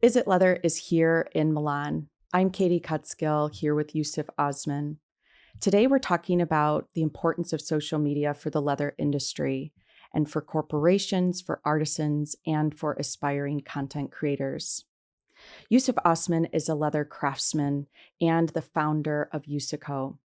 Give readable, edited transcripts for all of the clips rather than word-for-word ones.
Is It Leather is here in Milan. I'm Katie Cutskill here with Yusuf Osman. Today we're talking about the importance of social media for the leather industry and for corporations, for artisans, and for aspiring content creators. Yusuf Osman is a leather craftsman and the founder of Yusico.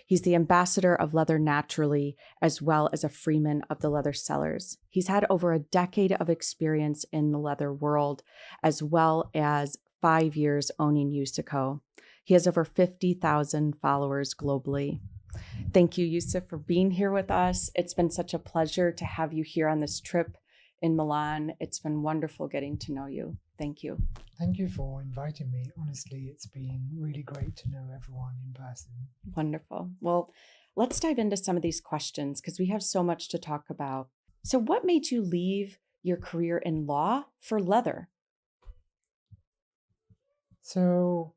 He's the ambassador of Leather Naturally, as well as a freeman of the Leather Sellers. He's had over a decade of experience in the leather world, as well as 5 years owning Yusico. He has over 50,000 followers globally. Thank you, Yusuf, for being here with us. It's been such a pleasure to have you here on this trip in Milan. It's been wonderful getting to know you. Thank you. Thank you for inviting me. Honestly, it's been really great to know everyone in person. Wonderful. Well, let's dive into some of these questions because we have so much to talk about. So, what made you leave your career in law for leather? So,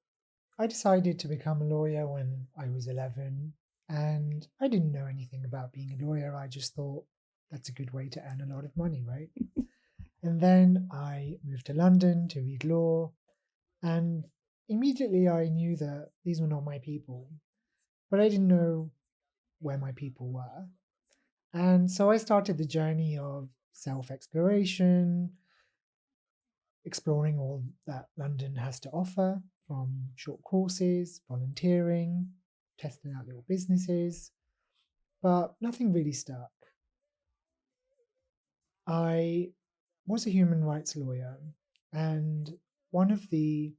I decided to become a lawyer when I was 11, and I didn't know anything about being a lawyer. I just thought that's a good way to earn a lot of money, right? And then I moved to London to read law, and immediately I knew that these were not my people, but I didn't know where my people were. And so I started the journey of self exploration, exploring all that London has to offer from short courses, volunteering, testing out little businesses, but nothing really stuck. I was a human rights lawyer, and one of the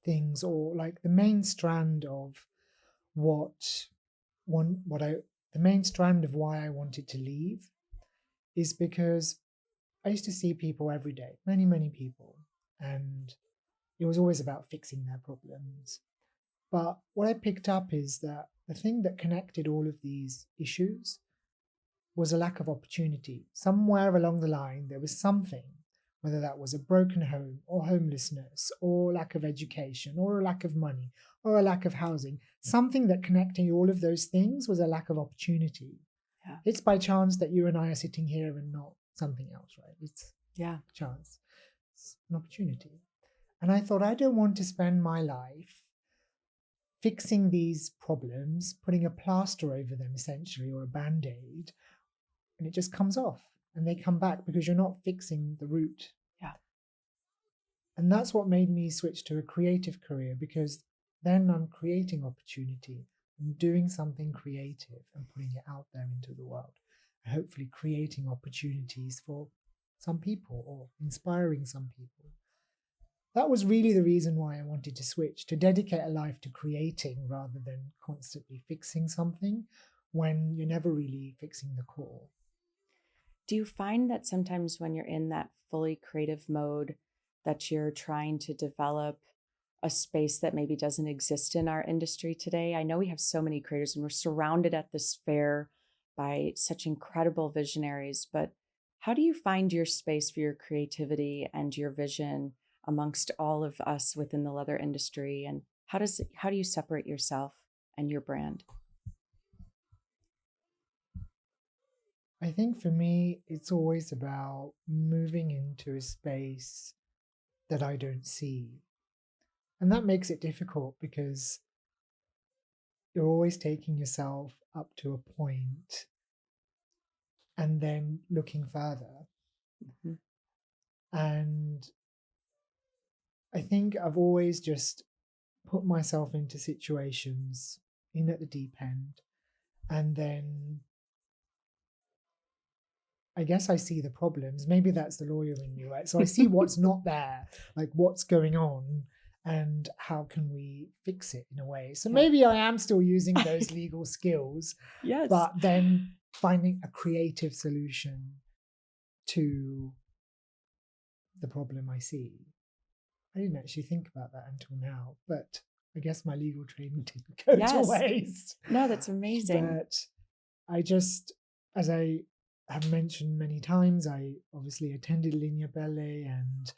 things, or like the main strand of what one, what I, the main strand of why I wanted to leave is because I used to see people every day, many, many people, and it was always about fixing their problems. But what I picked up is that the thing that connected all of these issues was a lack of opportunity. Somewhere along the line, there was something, whether that was a broken home or homelessness or lack of education or a lack of money or a lack of housing, something that connecting all of those things was a lack of opportunity. Yeah. It's by chance that you and I are sitting here and not something else, right? It's chance, it's an opportunity. And I thought, I don't want to spend my life fixing these problems, putting a plaster over them essentially, or a band aid, and it just comes off and they come back because you're not fixing the root. Yeah. And that's what made me switch to a creative career, because then I'm creating opportunity. I'm doing something creative and putting it out there into the world, and hopefully creating opportunities for some people or inspiring some people. That was really the reason why I wanted to switch, to dedicate a life to creating rather than constantly fixing something when you're never really fixing the core. Do you find that sometimes when you're in that fully creative mode, that you're trying to develop a space that maybe doesn't exist in our industry today? I know we have so many creators and we're surrounded at this fair by such incredible visionaries, but how do you find your space for your creativity and your vision amongst all of us within the leather industry? And how do you separate yourself and your brand? I think for me, it's always about moving into a space that I don't see. And that makes it difficult because you're always taking yourself up to a point and then looking further. Mm-hmm. And I think I've always just put myself into situations in at the deep end, and then I guess I see the problems. Maybe that's the lawyer in me, right? So I see what's not there, like what's going on, and how can we fix it in a way. So maybe I am still using those legal skills, Yes. but then finding a creative solution to the problem I see. I didn't actually think about that until now, but I guess my legal training didn't go to waste. No, that's amazing. But I just, as I have mentioned many times, I obviously attended Linea Belle and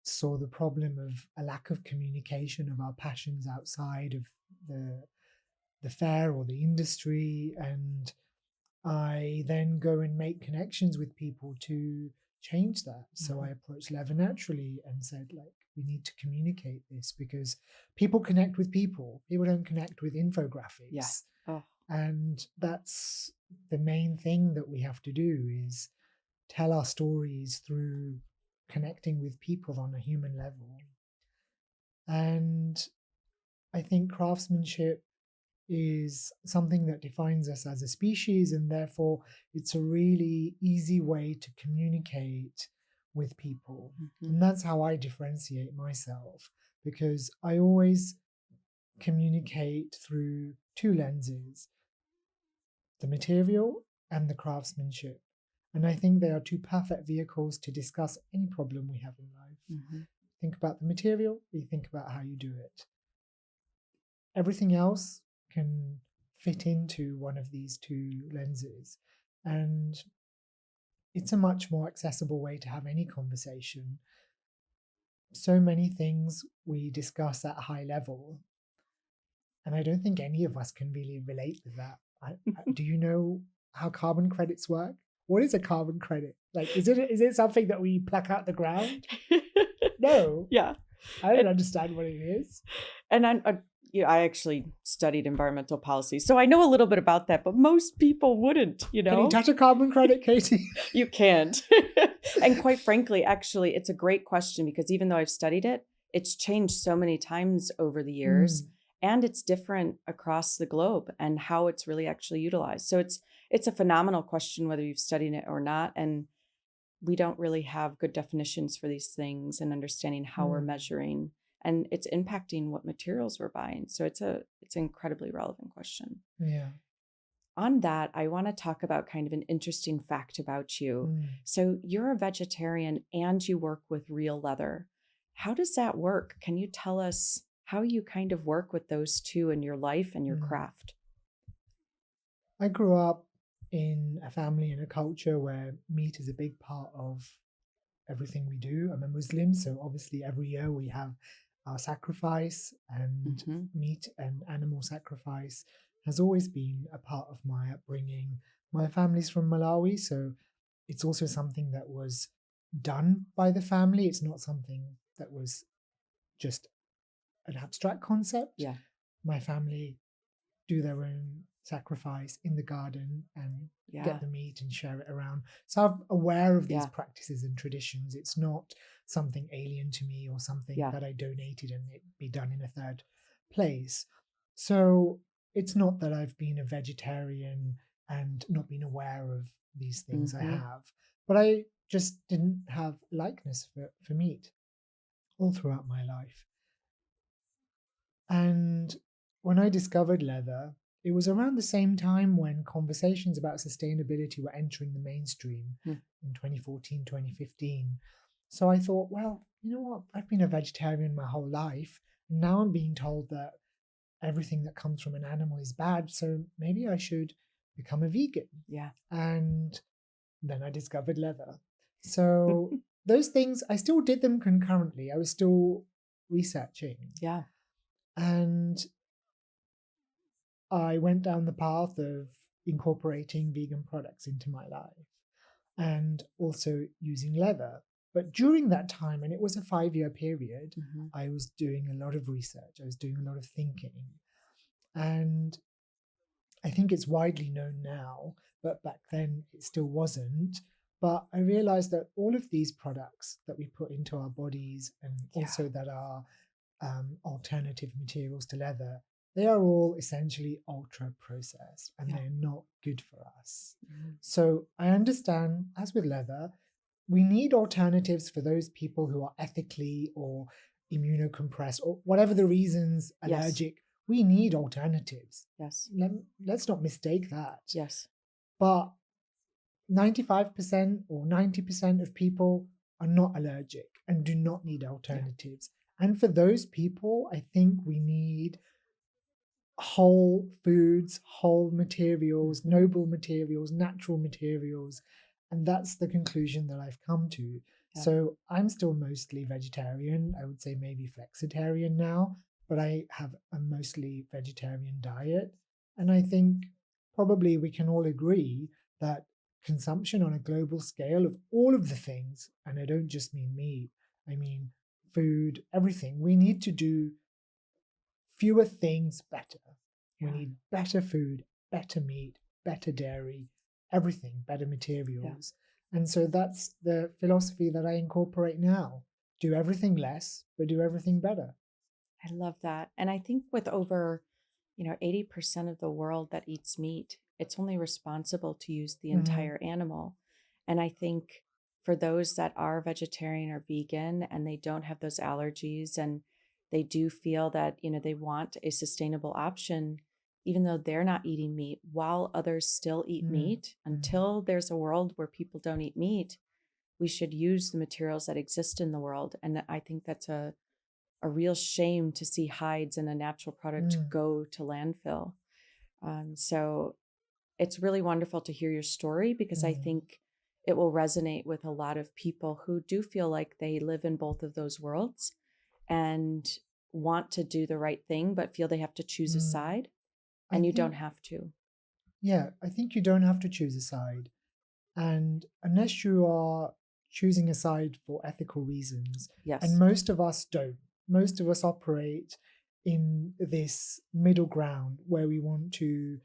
saw the problem of a lack of communication of our passions outside of the fair or the industry. And I then go and make connections with people to change that. So I approached Leather Naturally and said, like, We need to communicate this because people connect with people. People don't connect with infographics. Yeah. Oh, And that's the main thing that we have to do is tell our stories through connecting with people on a human level. And I think craftsmanship is something that defines us as a species, and therefore it's a really easy way to communicate with people. mhm. And that's how I differentiate myself, because I always communicate through two lenses: the material and the craftsmanship. And I think they are two perfect vehicles to discuss any problem we have in life. Mhm. Think about the material, you think about how you do it. Everything else can fit into one of these two lenses. And it's a much more accessible way to have any conversation. So many things we discuss at a high level, and I don't think any of us can really relate with that. Do you know how carbon credits work? What is a carbon credit? Like, is it something that we pluck out the ground? No, Yeah. I don't And, understand what it is. and I actually studied environmental policy, so I know a little bit about that, but most people wouldn't, Can you touch a carbon credit, Katie? You can't. And quite frankly, actually, it's a great question because even though I've studied it, it's changed so many times over the years. Mm, And it's different across the globe and how it's really actually utilized. So it's a phenomenal question whether you've studied it or not. And we don't really have good definitions for these things and understanding how we're mm, measuring, and it's impacting what materials we're buying. So it's an incredibly relevant question. yeah. On that, I want to talk about kind of an interesting fact about you. Mm. So you're a vegetarian and you work with real leather. How does that work? Can you tell us how you kind of work with those two in your life and your Mm. craft? I grew up in a family and a culture where meat is a big part of everything we do. I'm a Muslim, so obviously every year we have our sacrifice, and Hmm. meat and animal sacrifice has always been a part of my upbringing. My family's from Malawi, so it's also something that was done by the family. It's not something that was just an abstract concept. Yeah. My family do their own sacrifice in the garden and Yeah. get the meat and share it around. So I'm aware of these Yeah. practices and traditions. It's not something alien to me or something Yeah. that I donated and it be done in a third place. So it's not that I've been a vegetarian and not been aware of these things. I Hmm. have, but I just didn't have likeness for meat all throughout my life. And when I discovered leather, it was around the same time when conversations about sustainability were entering the mainstream Hmm. in 2014, 2015. So I thought, well, you know what? I've been a vegetarian my whole life. And now I'm being told that everything that comes from an animal is bad. So maybe I should become a vegan. Yeah. And then I discovered leather. So those things, I still did them concurrently. I was still researching. Yeah. And I went down the path of incorporating vegan products into my life and also using leather. But during that time, and it was a 5-year period, Hmm. I was doing a lot of research, I was doing a lot of thinking. And I think it's widely known now, but back then it still wasn't. But I realized that all of these products that we put into our bodies and also that are alternative materials to leather, they are all essentially ultra processed and Yeah. they're not good for us. Mhm. So I understand, as with leather, we need alternatives for those people who are ethically or immunocompressed or whatever the reasons, Yes. allergic. We need alternatives. Yes. Let's not mistake that. Yes. But 95% or 90% of people are not allergic and do not need alternatives. And for those people, I think we need whole foods, whole materials, Mhm. noble materials, natural materials. And that's the conclusion that I've come to. Yeah. So I'm still mostly vegetarian. I would say maybe flexitarian now, but I have a mostly vegetarian diet. And I think probably we can all agree that consumption on a global scale of all of the things, and I don't just mean meat, I mean food, everything. We need to do fewer things better. We Yeah. need better food, better meat, better dairy, everything, better materials. And so that's the philosophy that I incorporate now. Do everything less, but do everything better. I love that. And I think with over, 80% of the world that eats meat, it's only responsible to use the Mhm. entire animal. And I think for those that are vegetarian or vegan and they don't have those allergies and they do feel that, they want a sustainable option, even though they're not eating meat, while others still eat Mm, meat, mm, until there's a world where people don't eat meat, we should use the materials that exist in the world. And I think that's a real shame to see hides and a natural product mm, go to landfill. So it's really wonderful to hear your story because I mm, think it will resonate with a lot of people who do feel like they live in both of those worlds and want to do the right thing, but feel they have to choose a mm. side. I And you think, don't have to. yeah, I think you don't have to choose a side. And unless you are choosing a side for ethical reasons, and Yes. most of us don't, most of us operate in this middle ground where we want to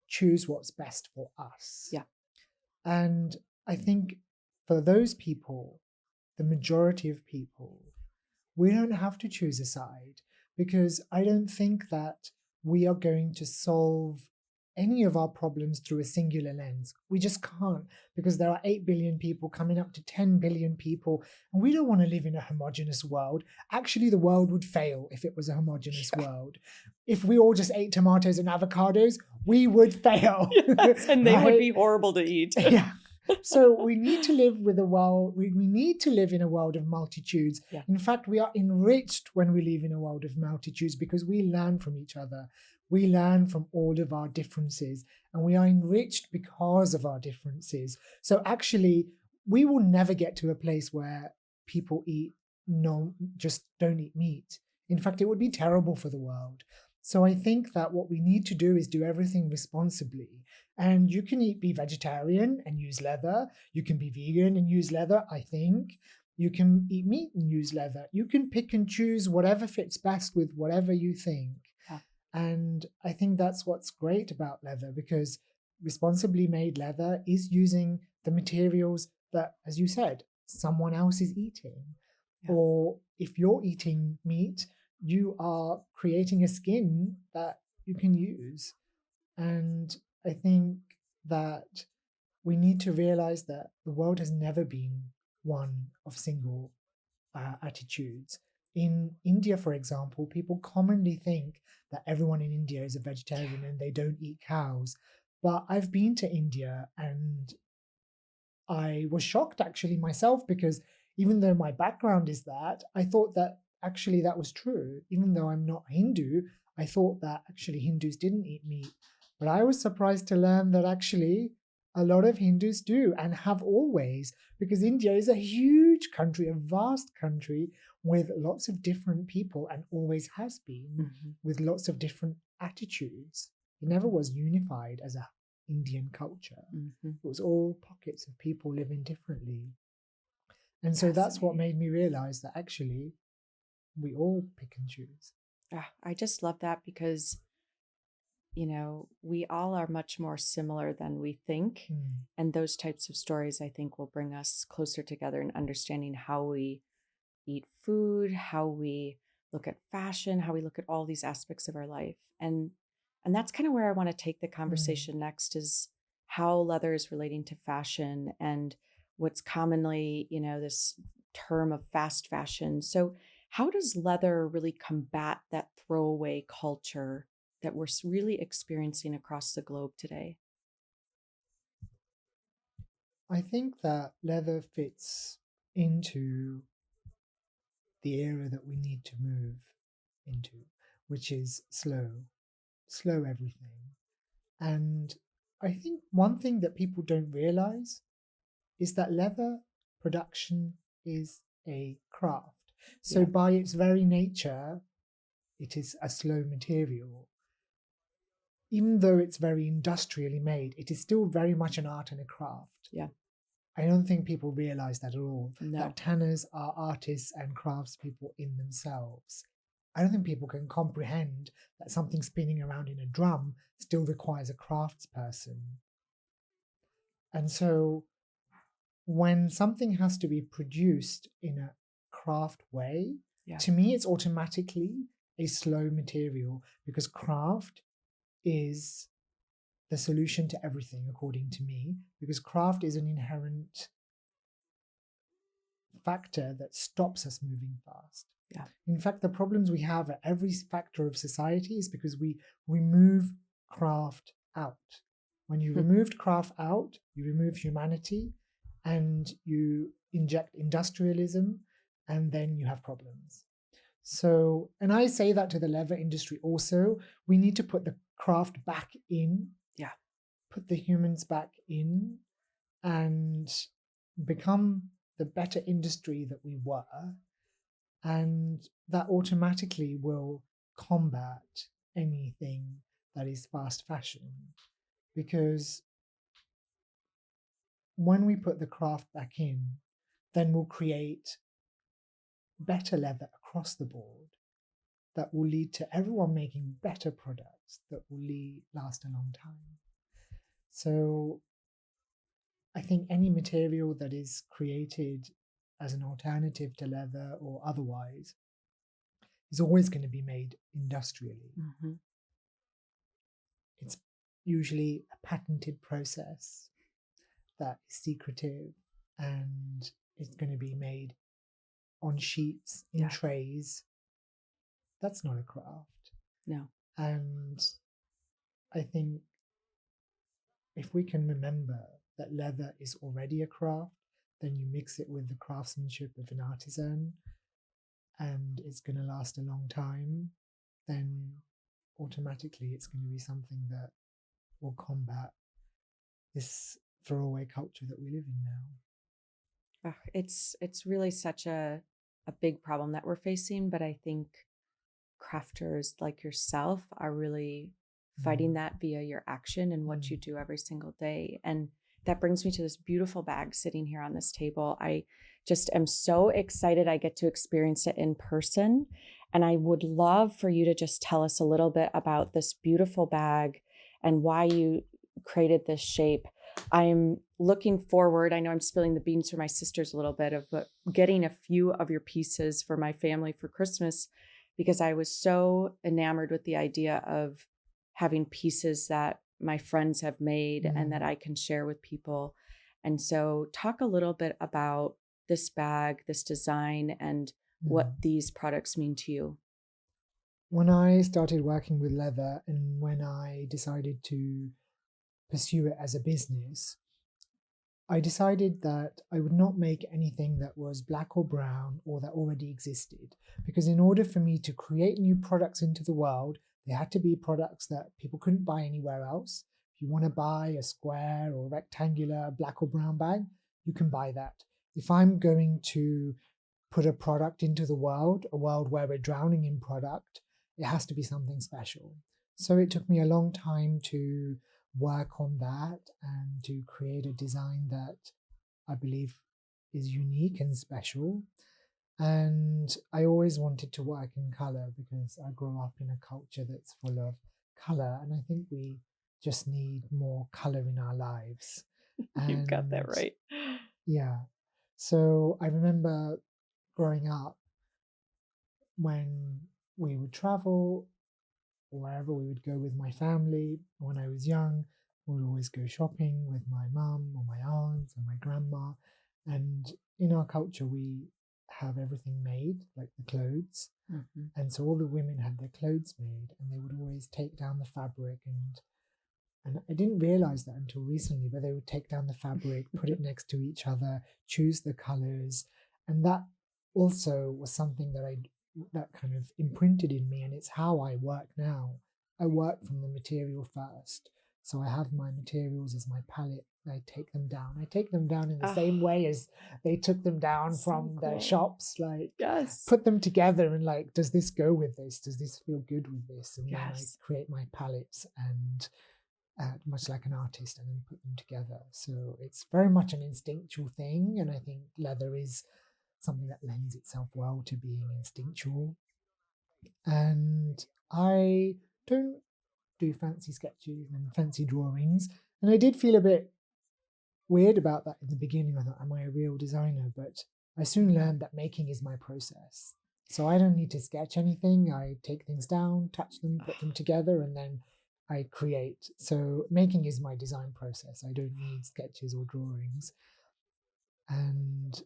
choose what's best for us. Yeah. And I think for those people, the majority of people, we don't have to choose a side because I don't think that we are going to solve any of our problems through a singular lens. We just can't because there are 8 billion people coming up to 10 billion people, and we don't want to live in a homogenous world. Actually, the world would fail if it was a homogenous world. If we all just ate tomatoes and avocados, we would fail. Yes, and they would be horrible to eat. Yeah. So we need to live with a world, we need to live in a world of multitudes. Yeah. In fact, we are enriched when we live in a world of multitudes because we learn from each other. We learn from all of our differences and we are enriched because of our differences. So actually, we will never get to a place where people just don't eat meat. In fact, it would be terrible for the world. So I think that what we need to do is do everything responsibly. And you can be vegetarian and use leather. You can be vegan and use leather, I think. You can eat meat and use leather. You can pick and choose whatever fits best with whatever you think. Yeah. And I think that's what's great about leather because responsibly made leather is using the materials that, as you said, someone else is eating. Yeah. Or if you're eating meat, you are creating a skin that you can use. And I think that we need to realize that the world has never been one of single attitudes. In India, for example, people commonly think that everyone in India is a vegetarian and they don't eat cows. But I've been to India and I was shocked actually myself because even though my background is that, I thought that actually that was true. Even though I'm not Hindu, I thought that actually Hindus didn't eat meat. But I was surprised to learn that actually a lot of Hindus do and have always, because India is a huge country, a vast country with lots of different people and always has been, Mm-hmm. with lots of different attitudes. It never was unified as a Indian culture. Mm-hmm. It was all pockets of people living differently. And so that's what made me realize that actually we all pick and choose. I just love that because, we all are much more similar than we think. And those types of stories, I think, will bring us closer together in understanding how we eat food, how we look at fashion, how we look at all these aspects of our life. And that's kind of where I want to take the conversation next is how leather is relating to fashion and what's commonly, this term of fast fashion. So how does leather really combat that throwaway culture that we're really experiencing across the globe today? I think that leather fits into the era that we need to move into, which is slow everything. And I think one thing that people don't realize is that leather production is a craft. So, Yeah. by its very nature, it is a slow material. Even though it's very industrially made, it is still very much an art and a craft. Yeah. I don't think people realize that at all, No. that tanners are artists and craftspeople in themselves. I don't think people can comprehend that something spinning around in a drum still requires a craftsperson. And so when something has to be produced in a craft way, Yeah. to me, it's automatically a slow material, because craft is the solution to everything, according to me, because craft is an inherent factor that stops us moving fast. Yeah. In fact, the problems we have at every factor of society is because we remove craft out. When you removed craft out, you remove humanity and you inject industrialism, and then you have problems. So, and I say that to the leather industry also, we need to put the craft back in. Yeah. Put the humans back in and become the better industry that we were. And that automatically will combat anything that is fast fashion. Because when we put the craft back in, then we'll create better leather across the board that will lead to everyone making better products that will last a long time. So I think any material that is created as an alternative to leather or otherwise is always going to be made industrially. Mm-hmm. It's usually a patented process that is secretive, and it's going to be made on sheets, in trays. That's not a craft. No. And I think if we can remember that leather is already a craft, then you mix it with the craftsmanship of an artisan, and it's going to last a long time, then automatically it's going to be something that will combat this throwaway culture that we live in now. It's really such a big problem that we're facing, but I think crafters like yourself are really fighting that via your action and what you do every single day. And that brings me to this beautiful bag sitting here on this table. I just am so excited I get to experience it in person. And I would love for you to just tell us a little bit about this beautiful bag and why you created this shape. I'm looking forward. I know I'm spilling the beans for my sisters a little bit of getting a few of your pieces for my family for Christmas, because I was so enamored with the idea of having pieces that my friends have made and that I can share with people. And so talk a little bit about this bag, this design, and what these products mean to you. When I started working with leather and when I decided to pursue it as a business, I decided that I would not make anything that was black or brown or that already existed, because in order for me to create new products into the world, they had to be products that people couldn't buy anywhere else. If you want to buy a square or rectangular black or brown bag, you can buy that. If I'm going to put a product into the world, a world where we're drowning in product, it has to be something special. So it took me a long time to work on that and to create a design that I believe is unique and special. And I always wanted to work in color because I grew up in a culture that's full of color, and I think we just need more color in our lives. You've got that right. Yeah. So I remember growing up, when we would travel or wherever we would go with my family, when I was young, we would always go shopping with my mum or my aunt or my grandma. And in our culture, we have everything made, like the clothes. And so all the women had their clothes made, and they would always take down the fabric, and I didn't realize that until recently, but they would take down the fabric, put it next to each other, choose the colors. And that also was something that kind of imprinted in me, and it's how I work now. I work from the material first. So I have my materials as my palette. I take them down. I take them down in the same way as they took them down from the shops. Like, put them together and like, does this go with this? Does this feel good with this? And then I create my palettes, and much like an artist, and then put them together. So it's very much an instinctual thing, and I think leather is something that lends itself well to being instinctual. And I don't do fancy sketches and fancy drawings, and I did feel a bit weird about that in the beginning. I thought, am I a real designer? But I soon learned that making is my process. So I don't need to sketch anything. I take things down, touch them, put them together, and then I create. So making is my design process. I don't need sketches or drawings. And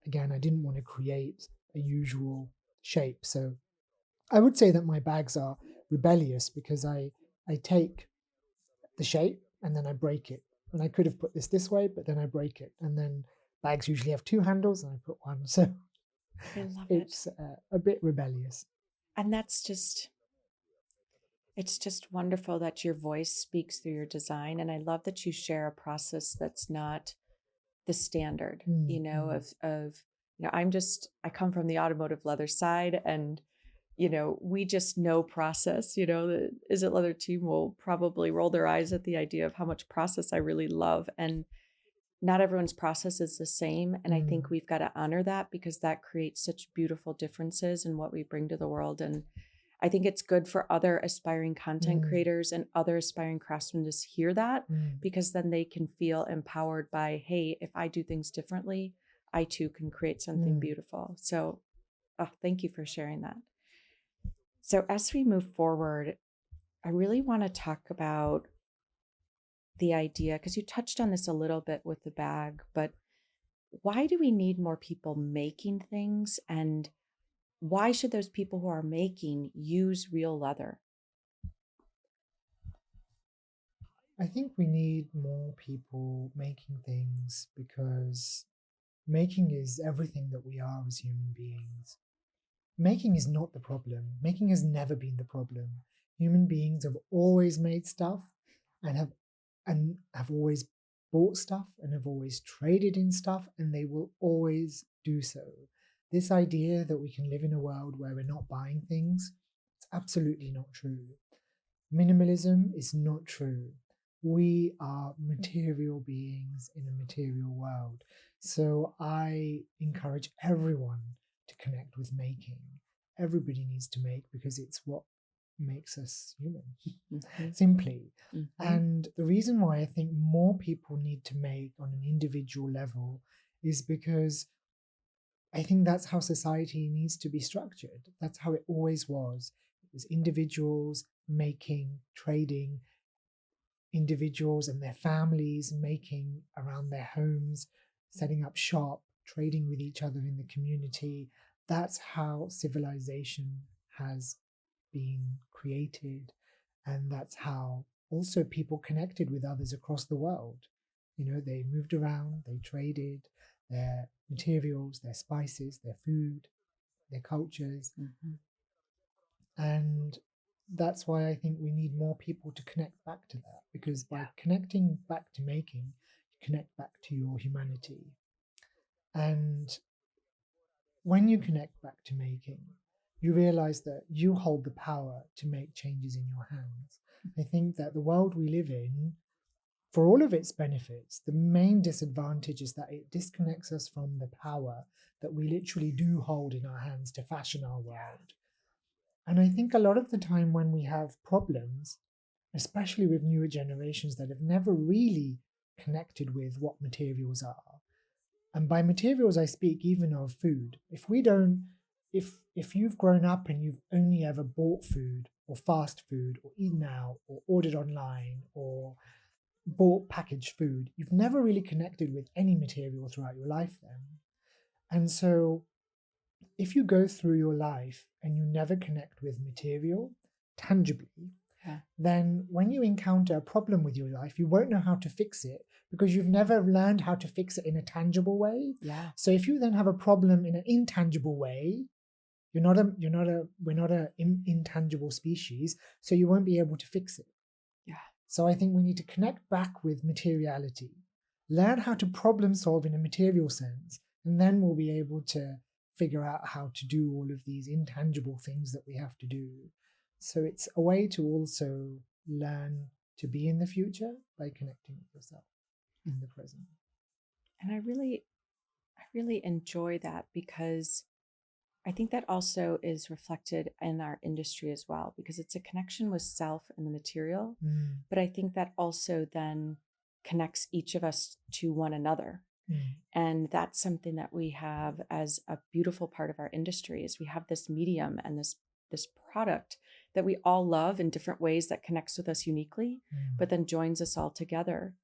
again, I didn't want to create a usual shape. So I would say that my bags are rebellious because I take the shape and then I break it. And I could have put this way, but then I break it. And then bags usually have two handles and I put one. So I love it. it's a bit rebellious. And it's just wonderful that your voice speaks through your design. And I love that you share a process that's not the standard, I come from the automotive leather side, and, we just know process. The Is It Leather team will probably roll their eyes at the idea of how much process I really love. And not everyone's process is the same. And I think we've got to honor that, because that creates such beautiful differences in what we bring to the world. And I think it's good for other aspiring content creators and other aspiring craftsmen to hear that, because then they can feel empowered by, hey, if I do things differently, I too can create something beautiful. So thank you for sharing that. So as we move forward, I really want to talk about the idea, because you touched on this a little bit with the bag, but why do we need more people making things? And why should those people who are making use real leather? I think we need more people making things because making is everything that we are as human beings. Making is not the problem. Making has never been the problem. Human beings have always made stuff and have always bought stuff and have always traded in stuff, and they will always do so. This idea that we can live in a world where we're not buying things, it's absolutely not true. Minimalism is not true. We are material beings in a material world. So I encourage everyone to connect with making. Everybody needs to make because it's what makes us human, simply. And the reason why I think more people need to make on an individual level is because I think that's how society needs to be structured. That's how it always was. It was individuals making, trading, individuals and their families making around their homes, setting up shop, trading with each other in the community. That's how civilization has been created. And that's how also people connected with others across the world. They moved around, they traded their materials, their spices, their food, their cultures. And that's why I think we need more people to connect back to that, because by connecting back to making, you connect back to your humanity. And when you connect back to making, you realize that you hold the power to make changes in your hands. I think that the world we live in, for all of its benefits, the main disadvantage is that it disconnects us from the power that we literally do hold in our hands to fashion our world. And I think a lot of the time when we have problems, especially with newer generations that have never really connected with what materials are, and by materials I speak even of food. If you've grown up and you've only ever bought food or fast food or eaten out or ordered online or bought packaged food, you've never really connected with any material throughout your life then. And so if you go through your life and you never connect with material tangibly, then when you encounter a problem with your life, you won't know how to fix it because you've never learned how to fix it in a tangible way. So if you then have a problem in an intangible way, we're not a intangible species, so you won't be able to fix it. So I think we need to connect back with materiality, learn how to problem solve in a material sense, and then we'll be able to figure out how to do all of these intangible things that we have to do. So it's a way to also learn to be in the future by connecting with yourself in the present. And I really enjoy that, because I think that also is reflected in our industry as well, because it's a connection with self and the material. But I think that also then connects each of us to one another. And that's something that we have as a beautiful part of our industry, is we have this medium and this product that we all love in different ways, that connects with us uniquely, but then joins us all together.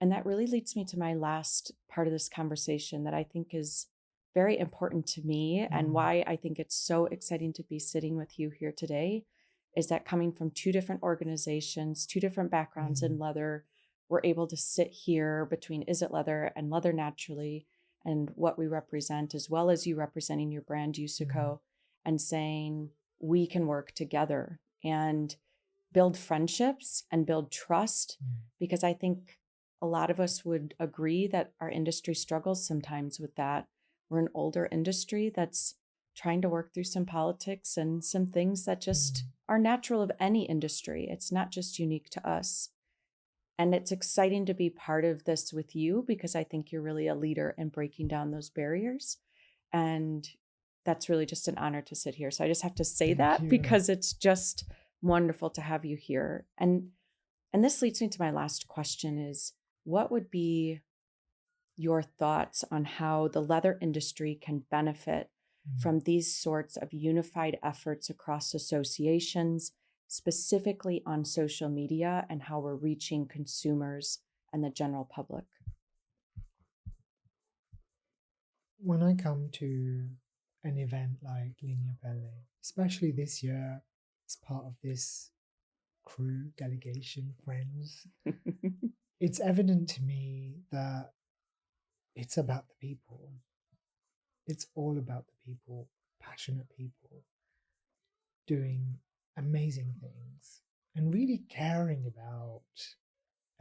And that really leads me to my last part of this conversation that I think is very important to me, and why I think it's so exciting to be sitting with you here today, is that coming from two different organizations, two different backgrounds in leather, we're able to sit here between Is It Leather and Leather Naturally, and what we represent, as well as you representing your brand Yusuko, and saying we can work together and build friendships and build trust, because I think a lot of us would agree that our industry struggles sometimes with that. We're an older industry that's trying to work through some politics and some things that just are natural of any industry. It's not just unique to us. And it's exciting to be part of this with you, because I think you're really a leader in breaking down those barriers. And that's really just an honor to sit here. So I just have to say that, because it's just wonderful to have you here. And this leads me to my last question is, what would be your thoughts on how the leather industry can benefit from these sorts of unified efforts across associations, specifically on social media, and how we're reaching consumers and the general public? When I come to an event like Linea Pelle, especially this year, as part of this crew, delegation, friends, it's evident to me that it's about the people. It's all about the people, passionate people doing amazing things and really caring about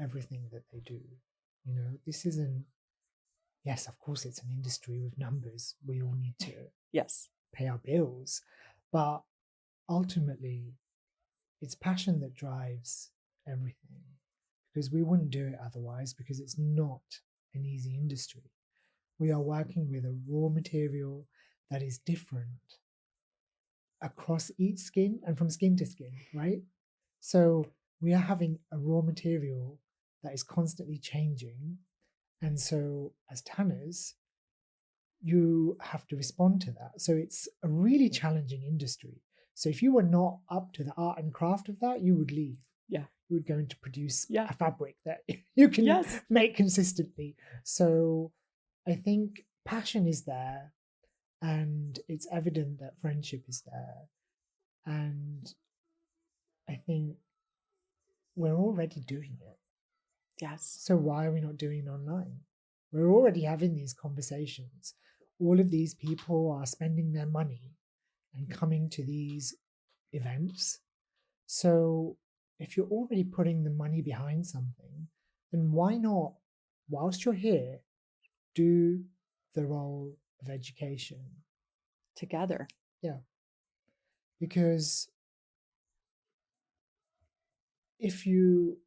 everything that they do. You know, this isn't, yes, of course, it's an industry with numbers. We all need to pay our bills. But ultimately, it's passion that drives everything, because we wouldn't do it otherwise, because it's not an easy industry. We are working with a raw material that is different across each skin and from skin to skin, right? So we are having a raw material that is constantly changing. And so as tanners, you have to respond to that. So it's a really challenging industry. So if you were not up to the art and craft of that, you would leave. You would go into produce a fabric that you can make consistently. So I think passion is there, and it's evident that friendship is there. And I think we're already doing it. So why are we not doing it online? We're already having these conversations. All of these people are spending their money and coming to these events. So if you're already putting the money behind something, then why not, whilst you're here, do the role of education together? Because if you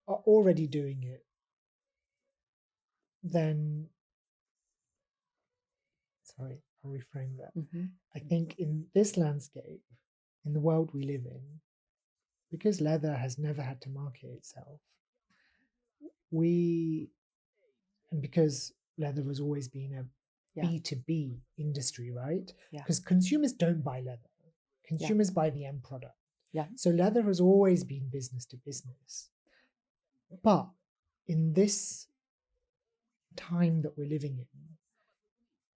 are already doing it, then, sorry, I'll reframe that. I think in this landscape, in the world we live in, because leather has never had to market itself, and because leather has always been a B2B industry, right? Because consumers don't buy leather. Consumers buy the end product. So leather has always been business to business. But in this time that we're living in,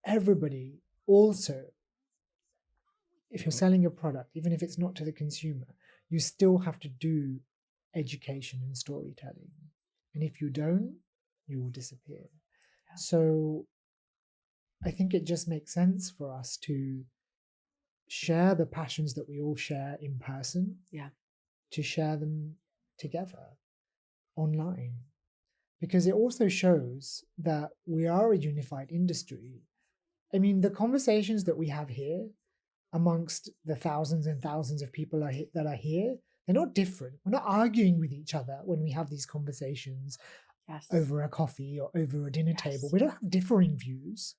everybody also, if you're selling a product, even if it's not to the consumer, you still have to do education and storytelling. And if you don't, you will disappear. So I think it just makes sense for us to share the passions that we all share in person, to share them together online. Because it also shows that we are a unified industry. I mean, the conversations that we have here amongst the thousands and thousands of people that are here, They're not different. We're not arguing with each other when we have these conversations Yes. over a coffee or over a dinner Yes. table. We don't have differing views.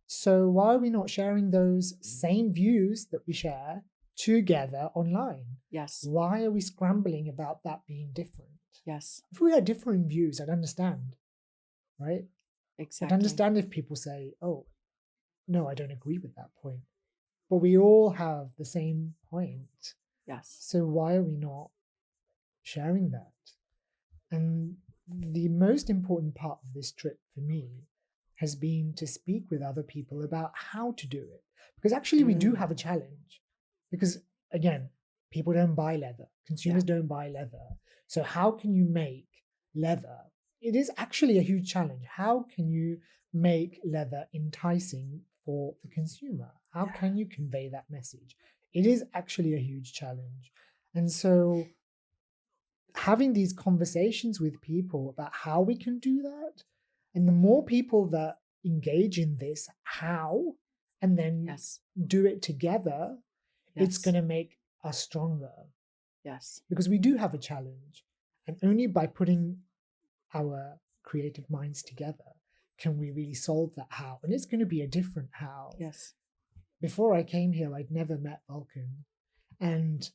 So why are we not sharing those same views that we share together online? Yes. Why are we scrambling about that being different? Yes. If we had differing views, I'd understand, right? Exactly. I'd understand if people say, oh, no, I don't agree with that point. But we all have the same point. Yes. So why are we not sharing that? And the most important part of this trip for me has been to speak with other people about how to do it. Because actually we do have a challenge. Because again, people don't buy leather. Consumers don't buy leather. So how can you make leather? It is actually a huge challenge. How can you make leather enticing for the consumer? How can you convey that message? It is actually a huge challenge. And so having these conversations with people about how we can do that, and the more people that engage in this, how, and then do it together, it's going to make us stronger. Yes. Because we do have a challenge. And only by putting our creative minds together can we really solve that how. And it's going to be a different how. Yes. Before I came here, I'd never met Vulcan. And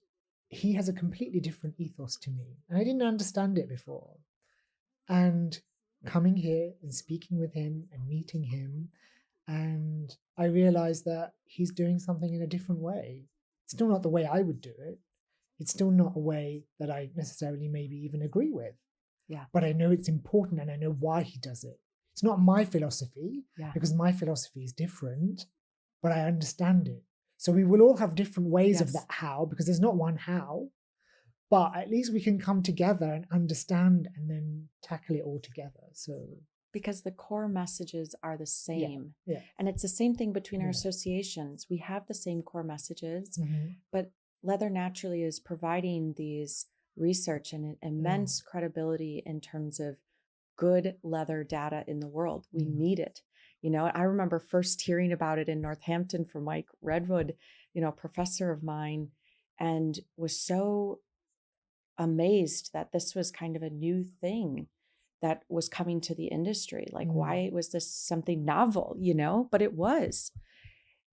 he has a completely different ethos to me. And I didn't understand it before. And coming here and speaking with him and meeting him, and I realized that he's doing something in a different way. It's still not the way I would do it. It's still not a way that I necessarily maybe even agree with. Yeah. But I know it's important and I know why he does it. It's not my philosophy because my philosophy is different, but I understand it. So we will all have different ways of that how, because there's not one how, but at least we can come together and understand and then tackle it all together. So because the core messages are the same. Yeah. And it's the same thing between our associations. We have the same core messages, but Leather Naturally is providing these research and immense credibility in terms of good leather data in the world. We need it. You know, I remember first hearing about it in Northampton from Mike Redwood, you know, a professor of mine, and was so amazed that this was kind of a new thing that was coming to the industry. Like, why was this something novel, you know? But it was.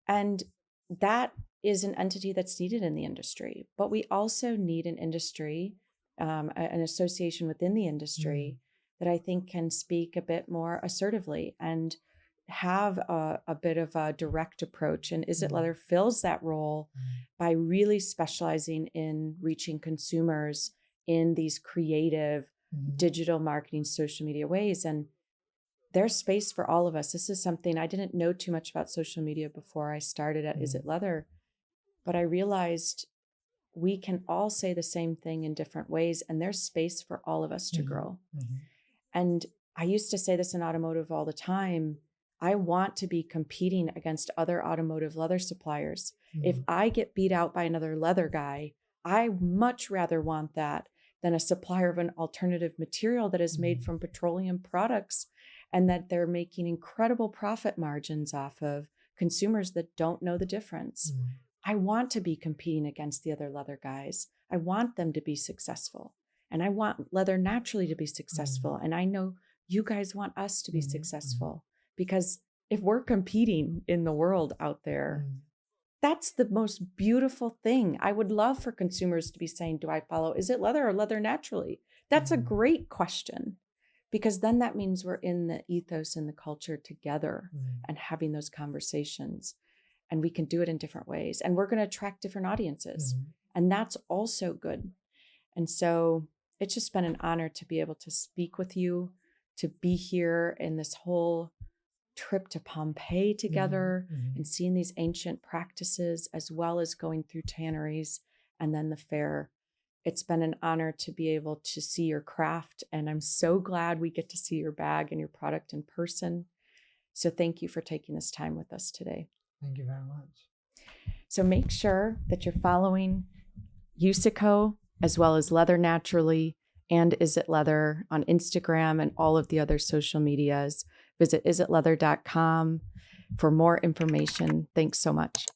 And that is an entity that's needed in the industry. But we also need an industry, an association within the industry that I think can speak a bit more assertively and have a bit of a direct approach. And Is It Leather fills that role by really specializing in reaching consumers in these creative digital marketing, social media ways. And there's space for all of us. This is something I didn't know too much about social media before I started at Is It Leather, but I realized we can all say the same thing in different ways, and there's space for all of us to grow. And I used to say this in automotive all the time. I want to be competing against other automotive leather suppliers. If I get beat out by another leather guy, I much rather want that than a supplier of an alternative material that is made from petroleum products and that they're making incredible profit margins off of consumers that don't know the difference. I want to be competing against the other leather guys. I want them to be successful. And I want Leather Naturally to be successful. And I know you guys want us to be successful, because if we're competing in the world out there, that's the most beautiful thing. I would love for consumers to be saying, do I follow Is It Leather or Leather Naturally? That's a great question, because then that means we're in the ethos and the culture together and having those conversations. And we can do it in different ways. And we're going to attract different audiences. And that's also good. And so it's just been an honor to be able to speak with you, to be here in this whole trip to Pompeii together and seeing these ancient practices, as well as going through tanneries and then the fair. It's been an honor to be able to see your craft. And I'm so glad we get to see your bag and your product in person. So thank you for taking this time with us today. Thank you very much. So make sure that you're following Yusico, as well as Leather Naturally and Is It Leather on Instagram and all of the other social medias. Visit isitleather.com for more information. Thanks so much.